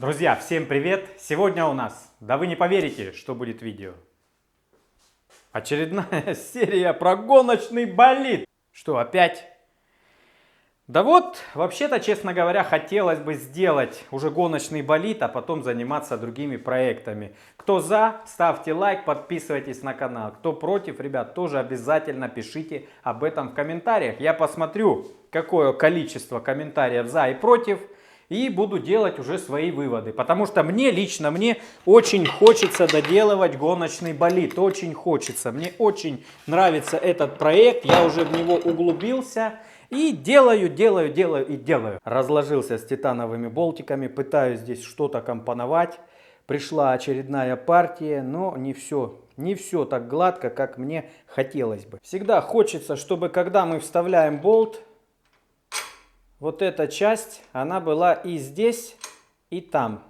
Друзья, всем привет! Сегодня у нас, да вы не поверите, что будет видео. Очередная серия про гоночный болид. Что, опять? Да вот, вообще-то, честно говоря, хотелось бы сделать уже гоночный болид, а потом заниматься другими проектами. Кто за, ставьте лайк, подписывайтесь на канал. Кто против, ребят, тоже обязательно пишите об этом в комментариях. Я посмотрю, какое количество комментариев за и против. И буду делать уже свои выводы. Потому что лично мне очень хочется доделывать гоночный болид. Очень хочется. Мне очень нравится этот проект. Я уже в него углубился. И делаю. Разложился с титановыми болтиками. Пытаюсь здесь что-то компоновать. Пришла очередная партия. Но не все так гладко, как мне хотелось бы. Всегда хочется, чтобы когда мы вставляем болт, вот эта часть, она была и здесь, и там.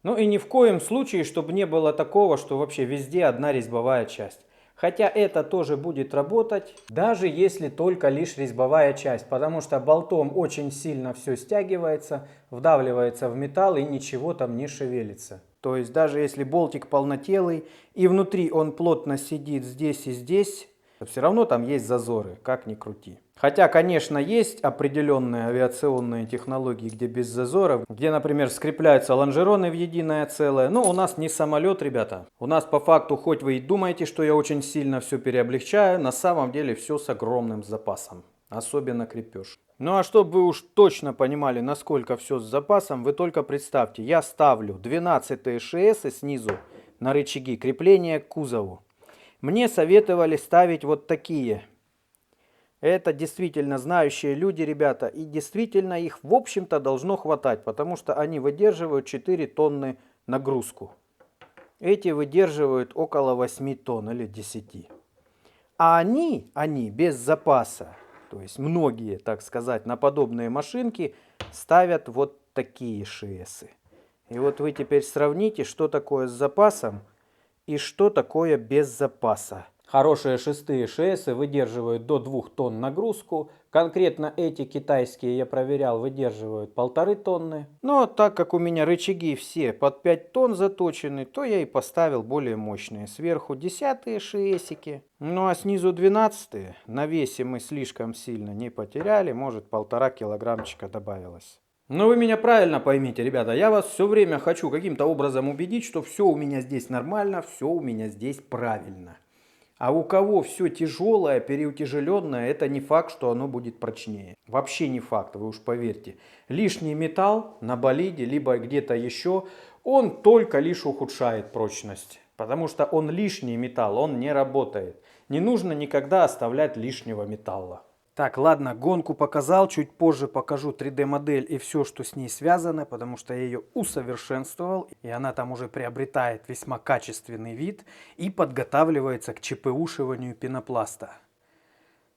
Ну и ни в коем случае, чтобы не было такого, что вообще везде одна резьбовая часть. Хотя это тоже будет работать, даже если только лишь резьбовая часть. Потому что болтом очень сильно все стягивается, вдавливается в металл и ничего там не шевелится. То есть даже если болтик полнотелый и внутри он плотно сидит здесь и здесь, все равно там есть зазоры, как ни крути. Хотя, конечно, есть определенные авиационные технологии, где без зазоров, где, например, скрепляются лонжероны в единое целое. Но у нас не самолет, ребята. У нас по факту, хоть вы и думаете, что я очень сильно все переоблегчаю, на самом деле все с огромным запасом. Особенно крепеж. Ну а чтобы вы уж точно понимали, насколько все с запасом, вы только представьте, я ставлю 12 ШС снизу на рычаги крепления к кузову. Мне советовали ставить вот такие. Это действительно знающие люди, ребята. И действительно их, в общем-то, должно хватать. Потому что они выдерживают 4 тонны нагрузку. Эти выдерживают около 8 тонн или 10. А они без запаса. То есть многие, так сказать, на подобные машинки ставят вот такие ШСы. И вот вы теперь сравните, что такое с запасом и что такое без запаса. Хорошие шестые ШСы выдерживают до 2 тонн нагрузку. Конкретно эти китайские, я проверял, выдерживают 1,5 тонны. Но так как у меня рычаги все под 5 тонн заточены, то я и поставил более мощные. Сверху 10-е ШСики. Ну а снизу 12-е. На весе мы слишком сильно не потеряли. Может 1,5 килограммчика добавилось. Но вы меня правильно поймите, ребята, я вас все время хочу каким-то образом убедить, что все у меня здесь нормально, все у меня здесь правильно. А у кого все тяжелое, переутяжеленное, это не факт, что оно будет прочнее. Вообще не факт, вы уж поверьте. Лишний металл на болиде, либо где-то еще, он только лишь ухудшает прочность. Потому что он лишний металл, он не работает. Не нужно никогда оставлять лишнего металла. Так, ладно, гонку показал, чуть позже покажу 3D-модель и все, что с ней связано, потому что я ее усовершенствовал, и она там уже приобретает весьма качественный вид и подготавливается к ЧПУшиванию пенопласта.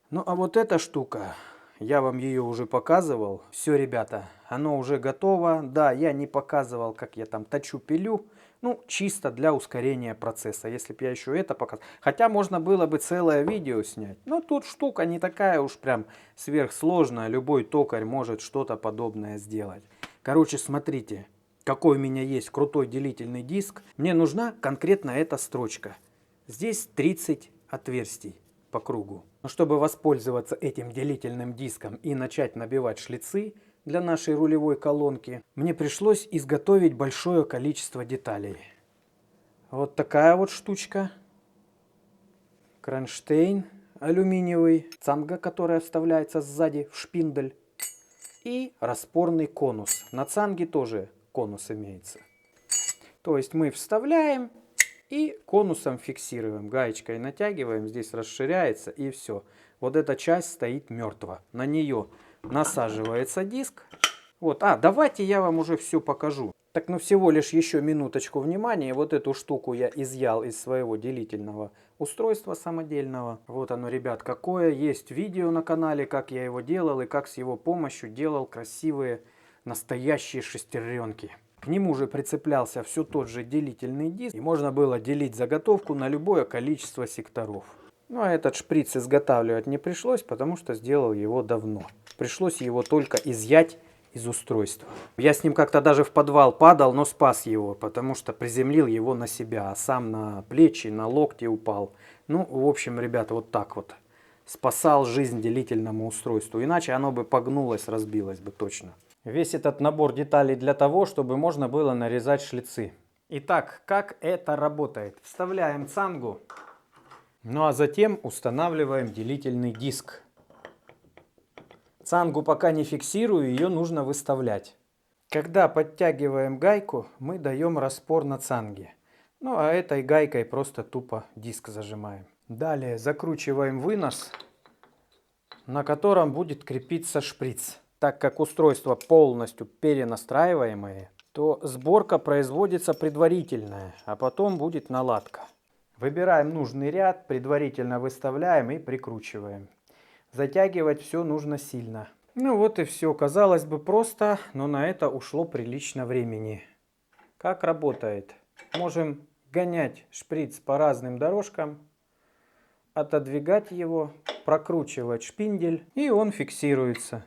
Ну а вот эта штука, я вам ее уже показывал. Все, ребята, оно уже готово. Да, я не показывал, как я там точу-пилю. Ну, чисто для ускорения процесса, если бы я еще это показал. Хотя можно было бы целое видео снять. Но тут штука не такая уж прям сверхсложная. Любой токарь может что-то подобное сделать. Короче, смотрите, какой у меня есть крутой делительный диск. Мне нужна конкретно эта строчка. Здесь 30 отверстий по кругу. Но чтобы воспользоваться этим делительным диском и начать набивать шлицы для нашей рулевой колонки, мне пришлось изготовить большое количество деталей. Вот такая вот штучка. Кронштейн алюминиевый, цанга, которая вставляется сзади в шпиндель. И распорный конус. На цанге тоже конус имеется. То есть мы вставляем и конусом фиксируем. Гаечкой натягиваем, здесь расширяется и все. Вот эта часть стоит мертво. На нее насаживается диск. Вот, давайте я вам уже все покажу. Так, ну всего лишь еще минуточку внимания. Вот эту штуку я изъял из своего делительного устройства самодельного. Вот оно, ребят, какое. Есть видео на канале, как я его делал и как с его помощью делал красивые настоящие шестеренки. К нему же прицеплялся все тот же делительный диск. И можно было делить заготовку на любое количество секторов. Ну а этот шприц изготавливать не пришлось, потому что сделал его давно. Пришлось его только изъять из устройства. Я с ним как-то даже в подвал падал, но спас его, потому что приземлил его на себя, а сам на плечи, на локти упал. Ну, в общем, ребята, вот так вот. Спасал жизнь делительному устройству, иначе оно бы погнулось, разбилось бы точно. Весь этот набор деталей для того, чтобы можно было нарезать шлицы. Итак, как это работает? Вставляем цангу, ну а затем устанавливаем делительный диск. Цангу пока не фиксирую, ее нужно выставлять. Когда подтягиваем гайку, мы даем распор на цанге. Ну а этой гайкой просто тупо диск зажимаем. Далее закручиваем вынос, на котором будет крепиться шприц. Так как устройство полностью перенастраиваемое, то сборка производится предварительная, а потом будет наладка. Выбираем нужный ряд, предварительно выставляем и прикручиваем. Затягивать все нужно сильно. Ну вот и все. Казалось бы просто, но на это ушло прилично времени. Как работает? Можем гонять шприц по разным дорожкам, отодвигать его, прокручивать шпиндель, и он фиксируется.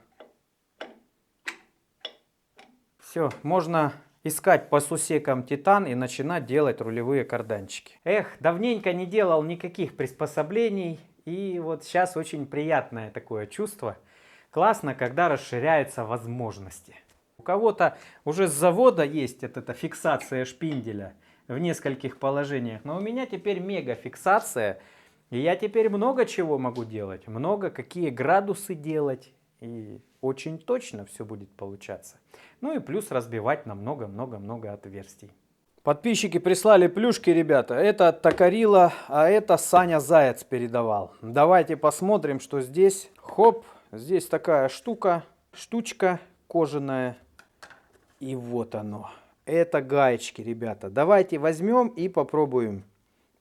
Все, можно искать по сусекам титан и начинать делать рулевые карданчики. Эх, давненько не делал никаких приспособлений, и вот сейчас очень приятное такое чувство. Классно, когда расширяются возможности. У кого-то уже с завода есть эта фиксация шпинделя в нескольких положениях, но у меня теперь мега фиксация, и я теперь много чего могу делать, много какие градусы делать, и очень точно все будет получаться. Ну и плюс разбивать на много-много-много отверстий. Подписчики прислали плюшки, ребята. Это от Токарила, а это Саня Заяц передавал. Давайте посмотрим, что здесь. Хоп, здесь такая штучка кожаная. И вот оно. Это гаечки, ребята. Давайте возьмем и попробуем,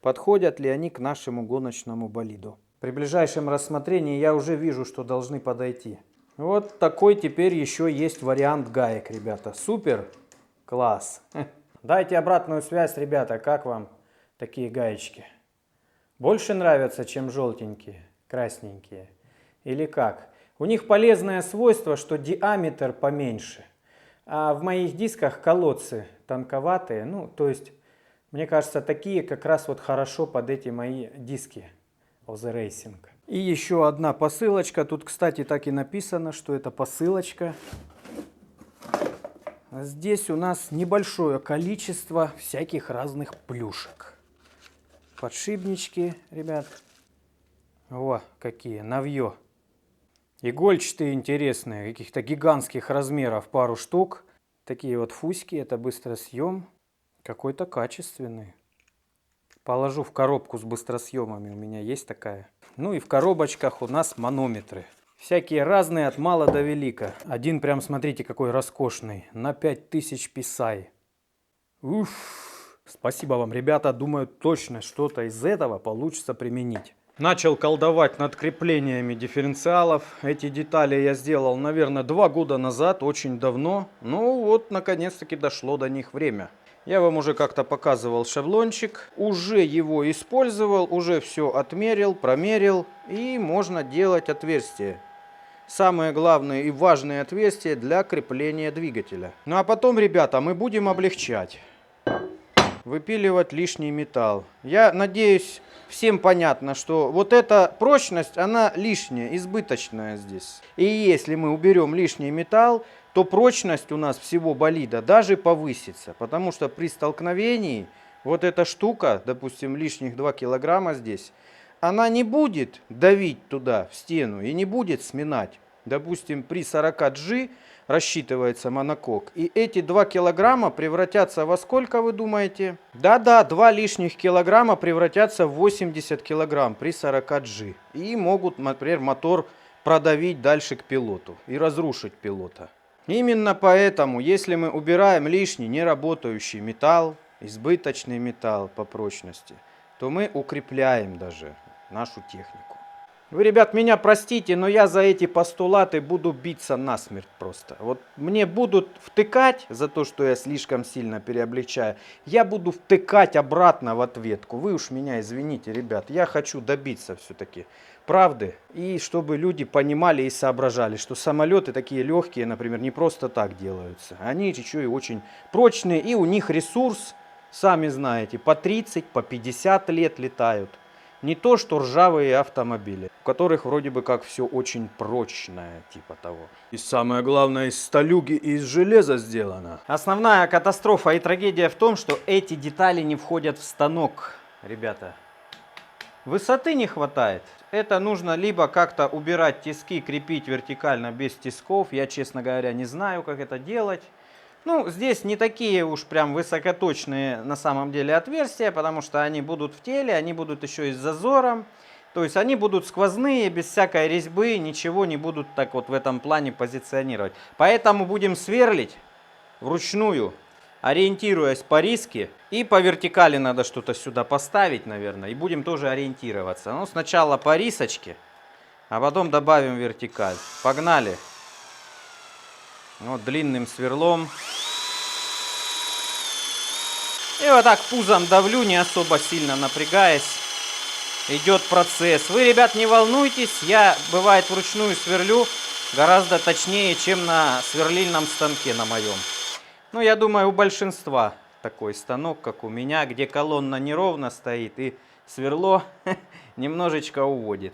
подходят ли они к нашему гоночному болиду. При ближайшем рассмотрении я уже вижу, что должны подойти. Вот такой теперь еще есть вариант гаек, ребята. Супер, класс. Дайте обратную связь, ребята, как вам такие гаечки? Больше нравятся, чем желтенькие, красненькие? Или как? У них полезное свойство, что диаметр поменьше. А в моих дисках колодцы тонковатые. Ну, то есть, мне кажется, такие как раз вот хорошо под эти мои диски of the Racing. И еще одна посылочка. Тут, кстати, так и написано, что это посылочка. Здесь у нас небольшое количество всяких разных плюшек. Подшипнички, ребят. О, какие, навье. Игольчатые интересные, каких-то гигантских размеров, пару штук. Такие вот фуськи, это быстросъем. Какой-то качественный. Положу в коробку с быстросъемами, у меня есть такая. Ну и в коробочках у нас манометры. Всякие разные, от мала до велика. Один прям, смотрите, какой роскошный. На 5000 PSI. Уф, спасибо вам, ребята. Думаю, точно что-то из этого получится применить. Начал колдовать над креплениями дифференциалов. Эти детали я сделал, наверное, 2 года назад, очень давно. Ну вот, наконец-таки дошло до них время. Я вам уже как-то показывал шаблончик, уже его использовал, уже все отмерил, промерил, и можно делать отверстия. Самое главное и важное отверстие для крепления двигателя. Ну а потом, ребята, мы будем облегчать. Выпиливать лишний металл. Я надеюсь, всем понятно, что вот эта прочность, она лишняя, избыточная здесь. И если мы уберем лишний металл, то прочность у нас всего болида даже повысится. Потому что при столкновении вот эта штука, допустим, лишних 2 килограмма здесь, она не будет давить туда, в стену, и не будет сминать. Допустим, при 40G рассчитывается монокок. И эти 2 килограмма превратятся во сколько, вы думаете? Да-да, 2 лишних килограмма превратятся в 80 килограмм при 40G. И могут, например, мотор продавить дальше к пилоту и разрушить пилота. Именно поэтому, если мы убираем лишний неработающий металл, избыточный металл по прочности, то мы укрепляем даже нашу технику. Вы, ребят, меня простите, но я за эти постулаты буду биться насмерть просто. Вот мне будут втыкать за то, что я слишком сильно переобличаю. Я буду втыкать обратно в ответку. Вы уж меня извините, ребят. Я хочу добиться все-таки правды. И чтобы люди понимали и соображали, что самолеты такие легкие, например, не просто так делаются. Они еще и очень прочные, и у них ресурс, сами знаете, по 30, по 50 лет летают. Не то, что ржавые автомобили, у которых вроде бы как все очень прочное, типа того. И самое главное, из сталюги и из железа сделано. Основная катастрофа и трагедия в том, что эти детали не входят в станок, ребята. Высоты не хватает. Это нужно либо как-то убирать тиски, крепить вертикально без тисков. Я, честно говоря, не знаю, как это делать. Ну, здесь не такие уж прям высокоточные на самом деле отверстия, потому что они будут в теле, они будут еще и с зазором. То есть они будут сквозные, без всякой резьбы, ничего не будут так вот в этом плане позиционировать. Поэтому будем сверлить вручную, ориентируясь по риске. И по вертикали надо что-то сюда поставить, наверное, и будем тоже ориентироваться. Ну, сначала по рисочке, а потом добавим вертикаль. Погнали. Вот длинным сверлом. И вот так пузом давлю, не особо сильно напрягаясь. Идет процесс. Вы, ребят, не волнуйтесь, я, бывает, вручную сверлю гораздо точнее, чем на сверлильном станке на моем. Ну, я думаю, у большинства такой станок, как у меня, где колонна неровно стоит и сверло немножечко уводит.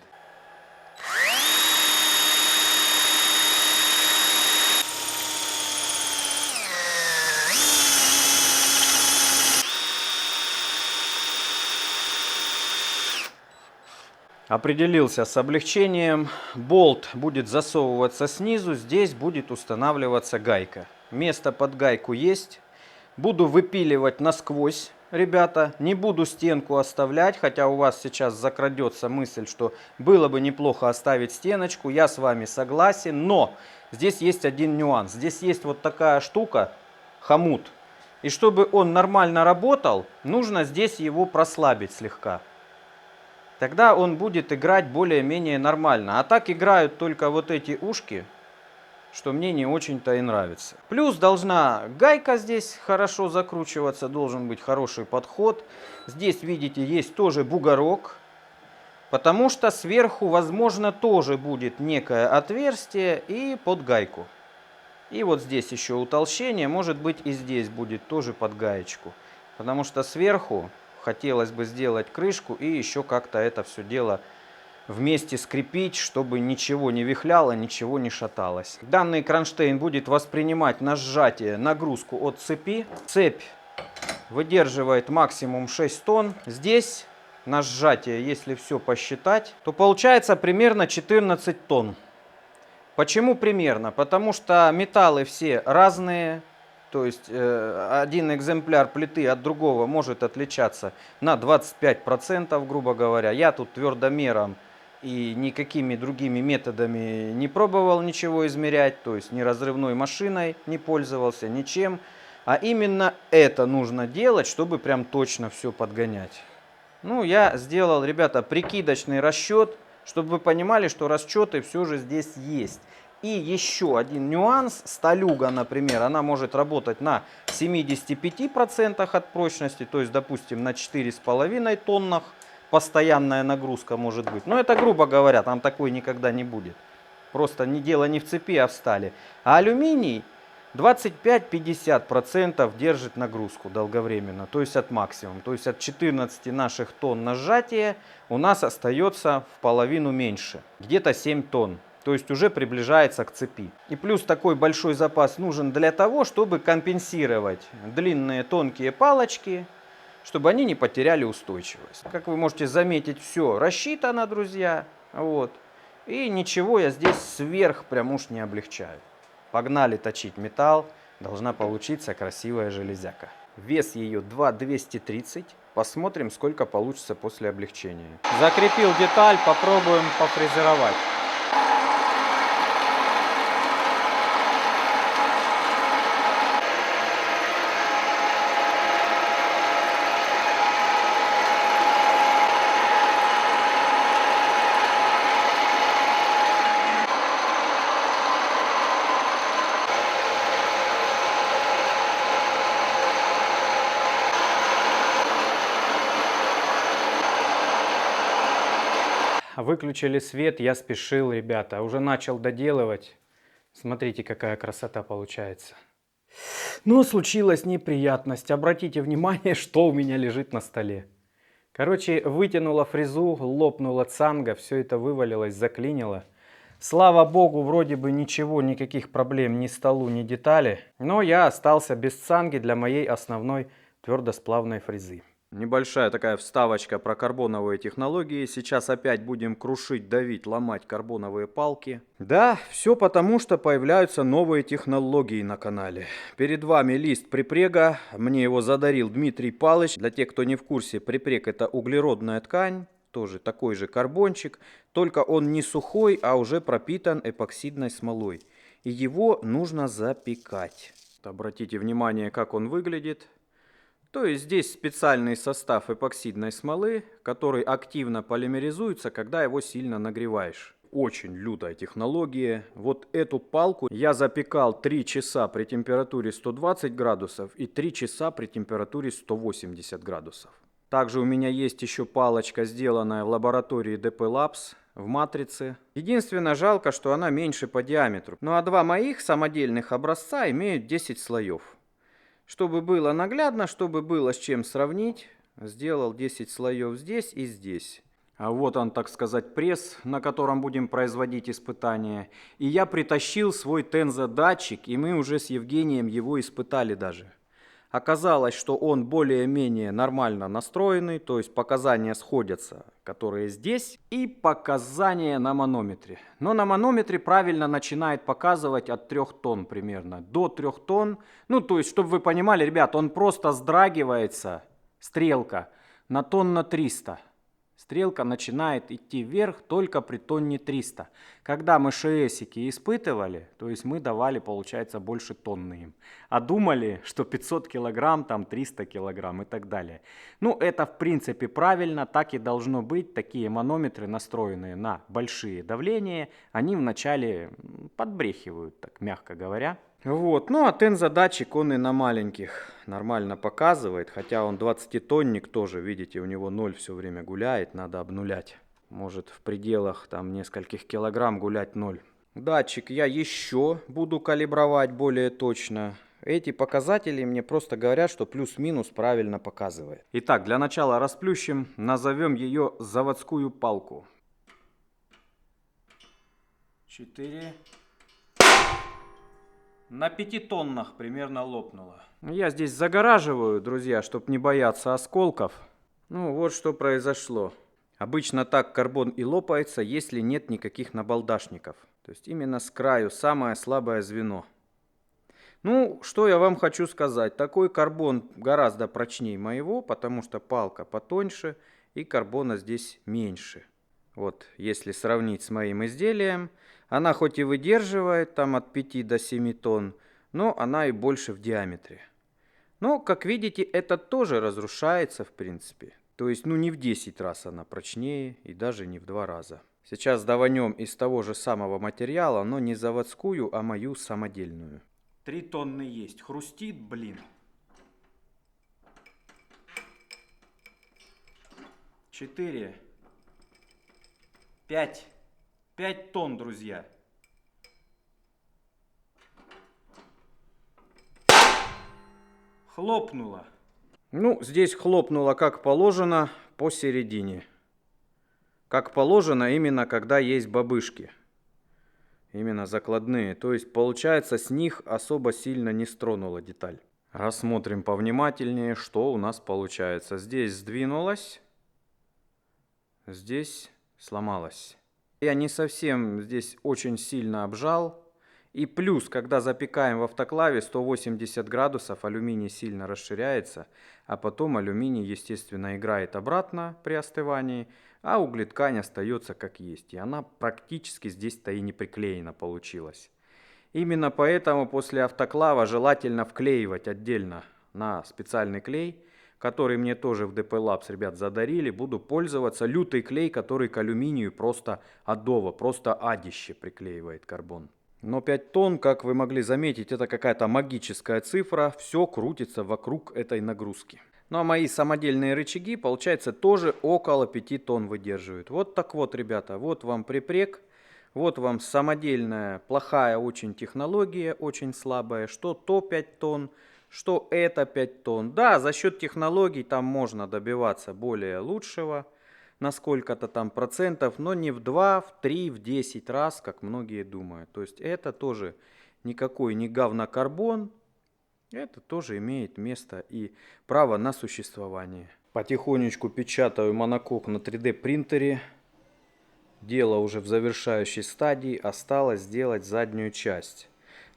Определился с облегчением. Болт будет засовываться снизу, здесь будет устанавливаться гайка. Место под гайку есть. Буду выпиливать насквозь, ребята. Не буду стенку оставлять, хотя у вас сейчас закрадется мысль, что было бы неплохо оставить стеночку. Я с вами согласен, но здесь есть один нюанс. Здесь есть вот такая штука, хомут. И чтобы он нормально работал, нужно здесь его прослабить слегка. Тогда он будет играть более-менее нормально. А так играют только вот эти ушки, что мне не очень-то и нравится. Плюс должна гайка здесь хорошо закручиваться, должен быть хороший подход. Здесь, видите, есть тоже бугорок, потому что сверху, возможно, тоже будет некое отверстие и под гайку. И вот здесь еще утолщение, может быть, и здесь будет тоже под гаечку. Потому что сверху хотелось бы сделать крышку и еще как-то это все дело вместе скрепить, чтобы ничего не вихляло, ничего не шаталось. Данный кронштейн будет воспринимать на сжатие нагрузку от цепи. Цепь выдерживает максимум 6 тонн. Здесь на сжатие, если все посчитать, то получается примерно 14 тонн. Почему примерно? Потому что металлы все разные. То есть один экземпляр плиты от другого может отличаться на 25%, грубо говоря. Я тут твердомером и никакими другими методами не пробовал ничего измерять. То есть ни разрывной машиной не пользовался, ничем. А именно это нужно делать, чтобы прям точно все подгонять. Ну, я сделал, ребята, прикидочный расчет, чтобы вы понимали, что расчеты все же здесь есть. И еще один нюанс. Сталюга, например, она может работать на 75% от прочности, то есть, допустим, на 4,5 тоннах постоянная нагрузка может быть. Но это, грубо говоря, там такой никогда не будет. Просто дело не в цепи, а в стали. А алюминий 25-50% держит нагрузку долговременно, то есть от максимума. То есть от 14 наших тонн на сжатие у нас остается в половину меньше, где-то 7 тонн. То есть уже приближается к цепи. И плюс такой большой запас нужен для того, чтобы компенсировать длинные тонкие палочки, чтобы они не потеряли устойчивость. Как вы можете заметить, все рассчитано, друзья. Вот. И ничего я здесь сверх прям уж не облегчаю. Погнали точить металл. Должна получиться красивая железяка. Вес ее 2,230. Посмотрим, сколько получится после облегчения. Закрепил деталь, попробуем пофрезеровать. выключили свет, я спешил, ребята. Уже начал доделывать. Смотрите, какая красота получается. Но случилась неприятность. Обратите внимание, что у меня лежит на столе. Короче, вытянула фрезу, лопнула цанга, все это вывалилось, заклинило. Слава богу, вроде бы ничего, никаких проблем ни столу, ни детали. Но я остался без цанги для моей основной твердосплавной фрезы. Небольшая такая вставочка про карбоновые технологии. Сейчас опять будем крушить, давить, ломать карбоновые палки. Да, все потому, что появляются новые технологии на канале. Перед вами лист припрега. Мне его задарил Дмитрий Палыч. Для тех, кто не в курсе, припрег — это углеродная ткань. Тоже такой же карбончик. Только он не сухой, а уже пропитан эпоксидной смолой. И его нужно запекать. Обратите внимание, как он выглядит. То есть здесь специальный состав эпоксидной смолы, который активно полимеризуется, когда его сильно нагреваешь. Очень лютая технология. Вот эту палку я запекал 3 часа при температуре 120 градусов и 3 часа при температуре 180 градусов. Также у меня есть еще палочка, сделанная в лаборатории DP Labs в матрице. Единственное, жалко, что она меньше по диаметру. Ну а два моих самодельных образца имеют 10 слоев. Чтобы было наглядно, чтобы было с чем сравнить, сделал 10 слоев здесь и здесь. А вот он, так сказать, пресс, на котором будем производить испытания. И я притащил свой тензодатчик, и мы уже с Евгением его испытали даже. Оказалось, что он более-менее нормально настроенный, то есть показания сходятся, которые здесь, и показания на манометре. Но на манометре правильно начинает показывать от 3 тонн примерно, до 3 тонн. Ну, то есть, чтобы вы понимали, ребят, он просто сдрагивается, стрелка, на тонна 300. Стрелка начинает идти вверх только при тонне 300. Когда мы ШСики испытывали, то есть мы давали, получается, больше тонны им. А думали, что 500 килограмм, там 300 килограмм и так далее. Ну, это в принципе правильно, так и должно быть. Такие манометры, настроенные на большие давления, они вначале подбрехивают, так мягко говоря. Вот, ну а тензодатчик он и на маленьких нормально показывает, хотя он 20-тонник тоже, видите, у него 0 все время гуляет, надо обнулять. Может в пределах там нескольких килограмм гулять 0. Датчик я еще буду калибровать более точно. Эти показатели мне просто говорят, что плюс-минус правильно показывает. Итак, для начала расплющим, назовем ее заводскую палку. 4... На 5 тоннах примерно лопнуло. Я здесь загораживаю, друзья, чтобы не бояться осколков. Ну вот что произошло. Обычно так карбон и лопается, если нет никаких набалдашников. То есть именно с краю самое слабое звено. Ну, что я вам хочу сказать. Такой карбон гораздо прочнее моего, потому что палка потоньше и карбона здесь меньше. Вот, если сравнить с моим изделием, она хоть и выдерживает там от 5 до 7 тонн, но она и больше в диаметре. Но, как видите, это тоже разрушается в принципе. То есть, ну не в 10 раз она прочнее и даже не в 2 раза. Сейчас даванем из того же самого материала, но не заводскую, а мою самодельную. 3 тонны есть. Хрустит, блин. 4. 5 тонн, друзья. Хлопнуло. Ну, здесь хлопнуло как положено посередине. Как положено именно когда есть бабышки. Именно закладные. То есть получается с них особо сильно не стронула деталь. Рассмотрим повнимательнее, что у нас получается. Здесь сдвинулось. Здесь сломалось. Я не совсем здесь очень сильно обжал. И плюс, когда запекаем в автоклаве 180 градусов, алюминий сильно расширяется, а потом алюминий, естественно, играет обратно при остывании, а углеткань остается как есть. И она практически здесь-то и не приклеена получилась. Именно поэтому после автоклава желательно вклеивать отдельно на специальный клей, который мне тоже в DP Labs, ребят, задарили. Буду пользоваться. Лютый клей, который к алюминию просто адово, просто адище приклеивает карбон. Но 5 тонн, как вы могли заметить, это какая-то магическая цифра. Все крутится вокруг этой нагрузки. Ну а мои самодельные рычаги, получается, тоже около 5 тонн выдерживают. Вот так вот, ребята, вот вам припрек. Вот вам самодельная, плохая очень технология, очень слабая. Что то 5 тонн, что это 5 тонн. Да, за счет технологий там можно добиваться более лучшего на сколько-то там процентов, но не в 2, в 3, в 10 раз, как многие думают. То есть это тоже никакой не говнокарбон, это тоже имеет место и право на существование. Потихонечку печатаю монокок на 3D принтере. Дело уже в завершающей стадии, осталось сделать заднюю часть.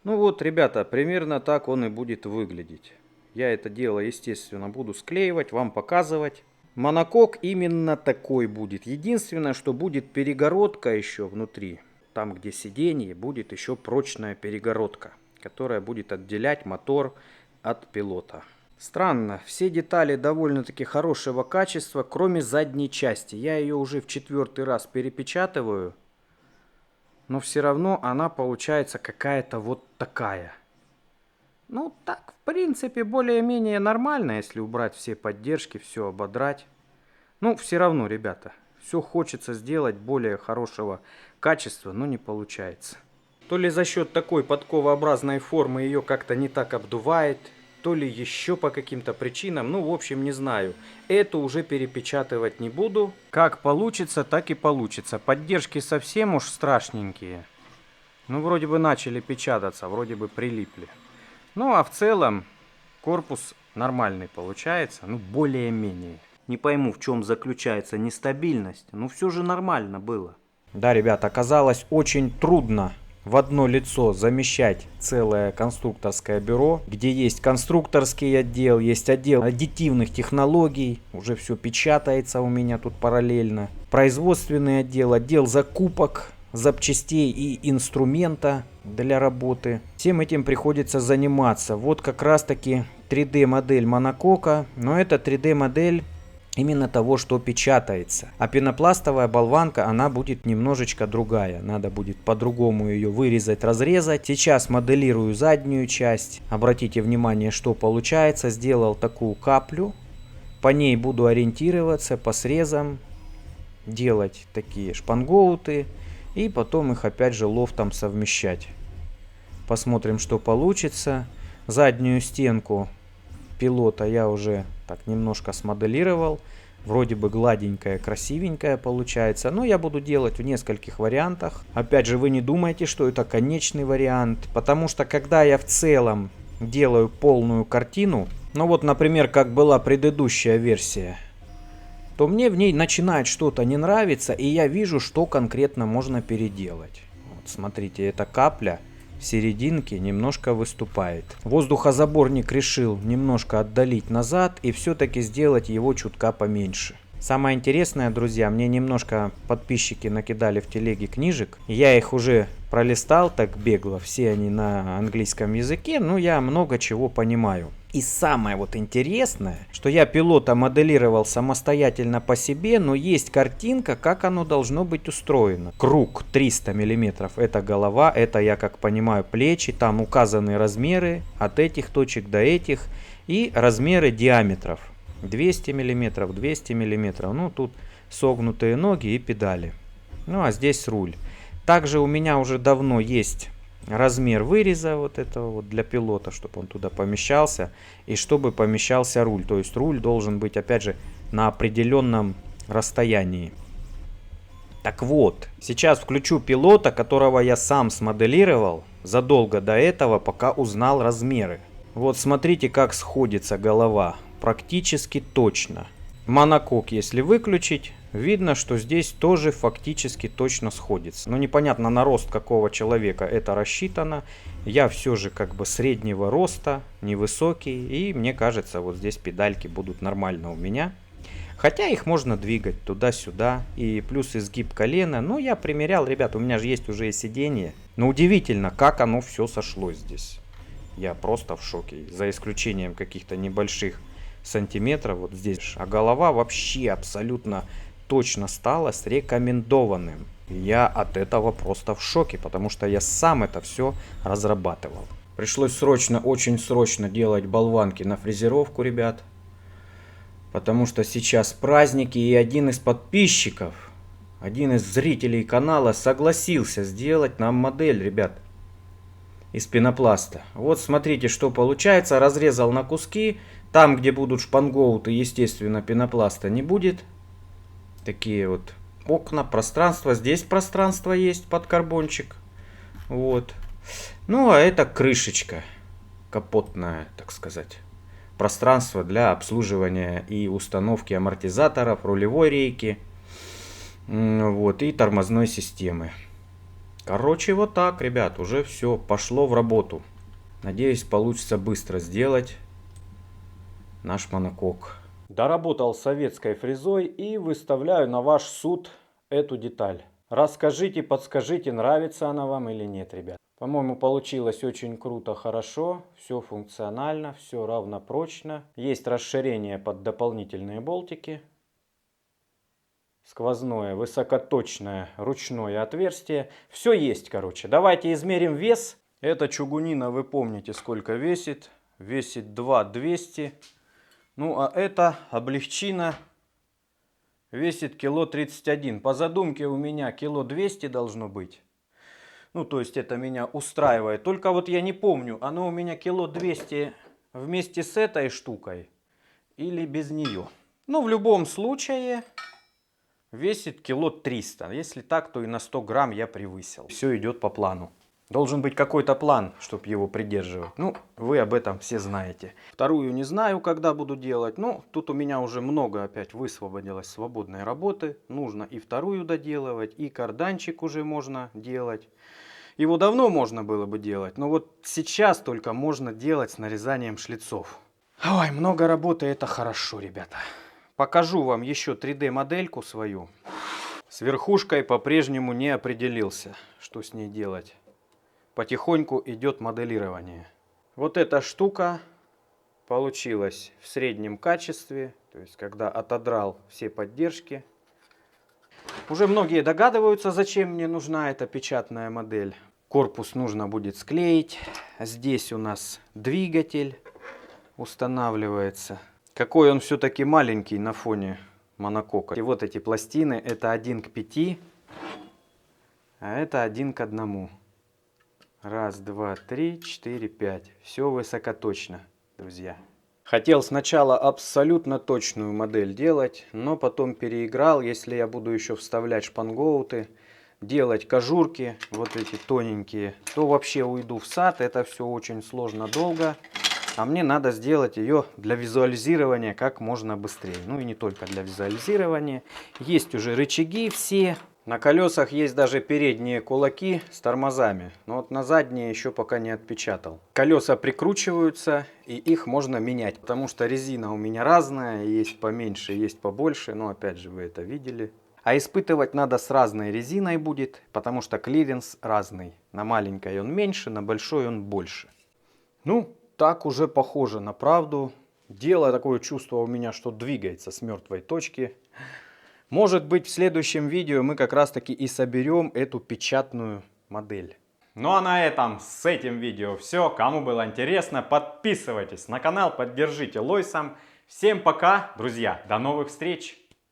Ну вот, ребята, примерно так он и будет выглядеть. Я это дело, естественно, буду склеивать, вам показывать. Монокок именно такой будет. Единственное, что будет перегородка еще внутри. Там, где сиденье, будет еще прочная перегородка, которая будет отделять мотор от пилота. Странно, все детали довольно-таки хорошего качества, кроме задней части. Я ее уже в 4-й раз перепечатываю, но все равно она получается какая-то вот такая. Ну так, в принципе, более-менее нормально, если убрать все поддержки, все ободрать. Ну, все равно, ребята, все хочется сделать более хорошего качества, но не получается. То ли за счет такой подковообразной формы ее как-то не так обдувает, то ли еще по каким-то причинам, ну, в общем, не знаю. Эту уже перепечатывать не буду. Как получится, так и получится. Поддержки совсем уж страшненькие. Ну, вроде бы начали печататься, вроде бы прилипли. Ну, а в целом корпус нормальный получается, ну, более-менее. Не пойму, в чем заключается нестабильность, но все же нормально было. Да, ребят, оказалось очень трудно в одно лицо замещать целое конструкторское бюро, где есть конструкторский отдел, есть отдел аддитивных технологий, уже все печатается у меня тут параллельно, производственный отдел, отдел закупок запчастей и инструмента для работы. Всем этим приходится заниматься. Вот как раз таки 3D модель монокока, но это 3D модель именно того, что печатается. А пенопластовая болванка, она будет немножечко другая. Надо будет по-другому ее вырезать, разрезать. Сейчас моделирую заднюю часть. Обратите внимание, что получается. Сделал такую каплю. По ней буду ориентироваться по срезам. Делать такие шпангоуты. И потом их опять же лофтом совмещать. Посмотрим, что получится. Заднюю стенку пилота я уже так немножко смоделировал. Вроде бы гладенькая, красивенькая получается. Но я буду делать в нескольких вариантах. Опять же, вы не думайте, что это конечный вариант. Потому что когда я в целом делаю полную картину, ну вот, например, как была предыдущая версия, то мне в ней начинает что-то не нравиться, и я вижу, что конкретно можно переделать. Вот, смотрите, эта капля в серединке немножко выступает. Воздухозаборник решил немножко отдалить назад и все-таки сделать его чутка поменьше. Самое интересное, друзья, мне немножко подписчики накидали в телеге книжек. Я их уже пролистал так бегло, все они на английском языке, но я много чего понимаю. И самое вот интересное, что я пилота моделировал самостоятельно по себе, но есть картинка, как оно должно быть устроено. Круг 300 мм, это голова, это, я как понимаю, плечи, там указаны размеры от этих точек до этих и размеры диаметров. 200 мм, 200 мм, ну тут согнутые ноги и педали. Ну а здесь руль. Также у меня уже давно есть размер выреза вот этого вот для пилота, чтобы он туда помещался и чтобы помещался руль. То есть руль должен быть опять же на определенном расстоянии. Так вот, сейчас включу пилота, которого я сам смоделировал задолго до этого, пока узнал размеры. Вот смотрите, как сходится голова. Практически точно. Монокок, если выключить, видно, что здесь тоже фактически точно сходится. Но непонятно, на рост какого человека это рассчитано. Я все же как бы среднего роста, невысокий. И мне кажется, вот здесь педальки будут нормально у меня. Хотя их можно двигать туда-сюда. И плюс изгиб колена. Но я примерял, ребят, у меня же есть уже и сиденье. Но удивительно, как оно все сошлось здесь. Я просто в шоке. За исключением каких-то небольших сантиметров вот здесь. А голова вообще абсолютно точно стала с рекомендованным. Я от этого просто в шоке, потому что я сам это все разрабатывал. Пришлось срочно, очень срочно делать болванки на фрезеровку, ребят. Потому что сейчас праздники, и один из подписчиков, один из зрителей канала согласился сделать нам модель, ребят, из пенопласта. Вот смотрите, что получается. Разрезал на куски. Там, где будут шпангоуты, естественно, пенопласта не будет. Такие вот окна, пространство. Здесь пространство есть под карбончик. Вот. Ну, а это крышечка капотная, так сказать. Пространство для обслуживания и установки амортизаторов, рулевой рейки, вот, и тормозной системы. Короче, вот так, ребят, уже все пошло в работу. Надеюсь, получится быстро сделать наш монокок. Доработал советской фрезой и выставляю на ваш суд эту деталь. Расскажите, подскажите, нравится она вам или нет, ребят. По-моему, получилось очень круто, хорошо, все функционально, все равнопрочно. Есть расширение под дополнительные болтики. Сквозное, высокоточное, ручное отверстие. Все есть, короче. Давайте измерим вес. Эта чугунина, вы помните, сколько весит. Весит 2200. Ну, а эта облегчина весит кило 31. По задумке у меня кило 200 должно быть. Ну, то есть это меня устраивает. Только вот я не помню, оно у меня кило 200 вместе с этой штукой или без нее. Ну, в любом случае весит кило 300. Если так, то и на 100 грамм я превысил. Все идет по плану. Должен быть какой-то план, чтобы его придерживать. Ну, вы об этом все знаете. Вторую не знаю, когда буду делать. Ну, тут у меня уже много опять высвободилось свободной работы. Нужно и вторую доделывать, и карданчик уже можно делать. Его давно можно было бы делать, но вот сейчас только можно делать с нарезанием шлицов. Ой, много работы, это хорошо, ребята. Покажу вам еще 3D модельку свою. С верхушкой по-прежнему не определился, что с ней делать. Потихоньку идет моделирование. Вот эта штука получилась в среднем качестве, то есть когда отодрал все поддержки. Уже многие догадываются, зачем мне нужна эта печатная модель. Корпус нужно будет склеить. Здесь у нас двигатель устанавливается. Какой он все-таки маленький на фоне монокока. И вот эти пластины, это 1 к 5, а это 1 к 1. Раз, два, три, 4, 5. Все высокоточно, друзья. Хотел сначала абсолютно точную модель делать, но потом переиграл. Если я буду еще вставлять шпангоуты, делать кожурки, вот эти тоненькие, то вообще уйду в сад. Это все очень сложно, долго. А мне надо сделать ее для визуализирования как можно быстрее. Ну и не только для визуализирования. Есть уже рычаги все. На колесах есть даже передние кулаки с тормозами. Но вот на задние еще пока не отпечатал. Колеса прикручиваются, и их можно менять. Потому что резина у меня разная. Есть поменьше, есть побольше. Но опять же вы это видели. А испытывать надо с разной резиной будет. Потому что клиренс разный. На маленькой он меньше, на большой он больше. Ну, так уже похоже на правду. Дело такое чувство у меня, что двигается с мертвой точки. Может быть, в следующем видео мы как раз таки и соберем эту печатную модель. Ну а на этом с этим видео все. Кому было интересно, подписывайтесь на канал, поддержите лойсом. Всем пока, друзья, до новых встреч!